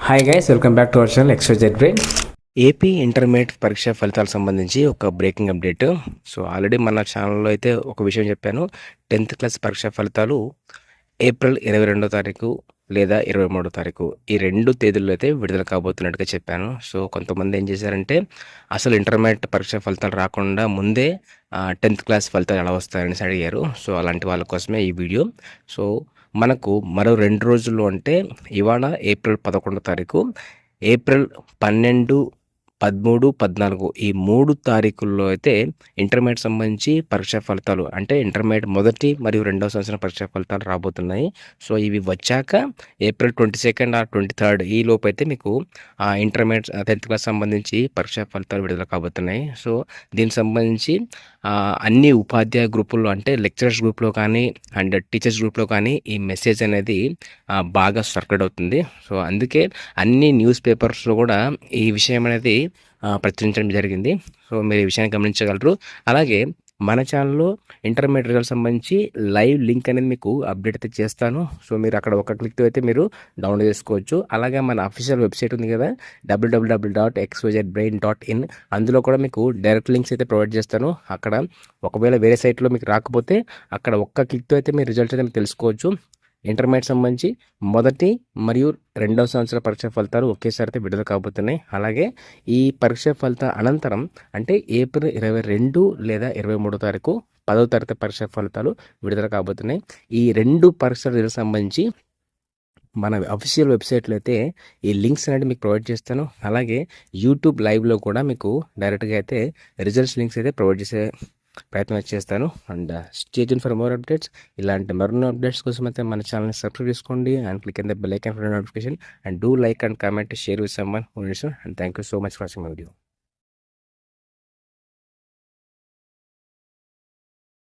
Hi guys, welcome back to our channel XYZ brain. AP intermediate పరీక్ష ఫలితాలకు సంబంధించి ఒక బ్రేకింగ్ అప్డేట్. సో ఆల్రెడీ మన ఛానల్లో అయితే ఒక విషయం చెప్పాను. 10th క్లాస్ పరీక్ష ఫలితాలు ఏప్రిల్ 22వ తారీఖు లేదా 23వ తారీఖు ఈ 2 తేదీల్లో అయితే విడుదల కాబోతున్నట్టుగా చెప్పాను. సో కొంతమంది ఏం చేశారంటే అసలు ఇంటర్మీడియట్ పరీక్ష ఫలితాలు రాకుండా ముందే 10th క్లాస్ ఫలితాలు ఎలా వస్తాయనేసి అడిగారు. సో అలాంటి వాళ్ళ కోసమే ఈ వీడియో. సో మనకు మరో 2 రోజుల్లో అంటే ఇవాళ ఏప్రిల్ 11వ తారీఖు, ఏప్రిల్ 12, 13, 14 ఈ 3 తారీఖుల్లో అయితే ఇంటర్మీడియట్ సంబంధించి పరీక్షా ఫలితాలు అంటే ఇంటర్మీడియట్ మొదటి మరియు రెండవ సంవత్సరం పరీక్షా ఫలితాలు రాబోతున్నాయి. సో ఇవి వచ్చాక ఏప్రిల్ 22 ఆర్ 23 ఈ లోపు అయితే మీకు ఇంటర్మీడియట్ 10th క్లాస్ సంబంధించి పరీక్షా ఫలితాలు విడుదల కాబోతున్నాయి. సో దీనికి సంబంధించి అన్ని ఉపాధ్యాయ గ్రూపుల్లో అంటే లెక్చరర్స్ గ్రూప్లో కానీ అండ్ టీచర్స్ గ్రూప్లో కానీ ఈ మెసేజ్ అనేది బాగా సర్క్యులేట్ అవుతుంది. సో అందుకే అన్ని న్యూస్ పేపర్స్లో కూడా ఈ విషయం అనేది ప్రచురించడం జరిగింది. సో మీరు ఈ విషయాన్ని గమనించగలరు. అలాగే మన ఛానల్లో ఇంటర్మీడియట్ రిజల్ట్ సంబంధించి లైవ్ లింక్ అనేది మీకు అప్డేట్ అయితే చేస్తాను. సో మీరు అక్కడ ఒక క్లిక్తో అయితే మీరు డౌన్లోడ్ చేసుకోవచ్చు. అలాగే మన అఫీషియల్ వెబ్సైట్ ఉంది కదా, www.xyzbrain.in, అందులో కూడా మీకు డైరెక్ట్ లింక్స్ అయితే ప్రొవైడ్ చేస్తాను. అక్కడ ఒకవేళ వేరే సైట్లో మీకు రాకపోతే అక్కడ ఒక్క క్లిక్తో అయితే మీరు రిజల్ట్ అయితే తెలుసుకోవచ్చు. ఇంటర్మీడియట్ సంబంధించి మొదటి మరియు రెండవ సంవత్సర పరీక్ష ఫలితాలు ఒకేసారి అయితే విడుదల కాబోతున్నాయి. అలాగే ఈ పరీక్ష ఫలితాల అనంతరం అంటే ఏప్రిల్ 22 లేదా 23వ తారీఖు 10వ తరగతి పరీక్ష ఫలితాలు విడుదల కాబోతున్నాయి. ఈ 2 పరీక్షల రిజల్ట్ సంబంధించి మన అఫీషియల్ వెబ్సైట్లో అయితే ఈ లింక్స్ అనేది మీకు ప్రొవైడ్ చేస్తాను. అలాగే యూట్యూబ్ లైవ్లో కూడా మీకు డైరెక్ట్గా అయితే రిజల్ట్స్ లింక్స్ అయితే ప్రొవైడ్ చేసే ప్రయత్నం చేస్తాను. And stay tune for more updates. ఇలాంటి మరిన్ని అప్డేట్స్ కోసం అయితే మన ఛానల్ని సబ్స్క్రైబ్ చేసుకోండి and click in the bell icon for notification and do like and comment, share with someone who needs. And thank you so much for watching my video.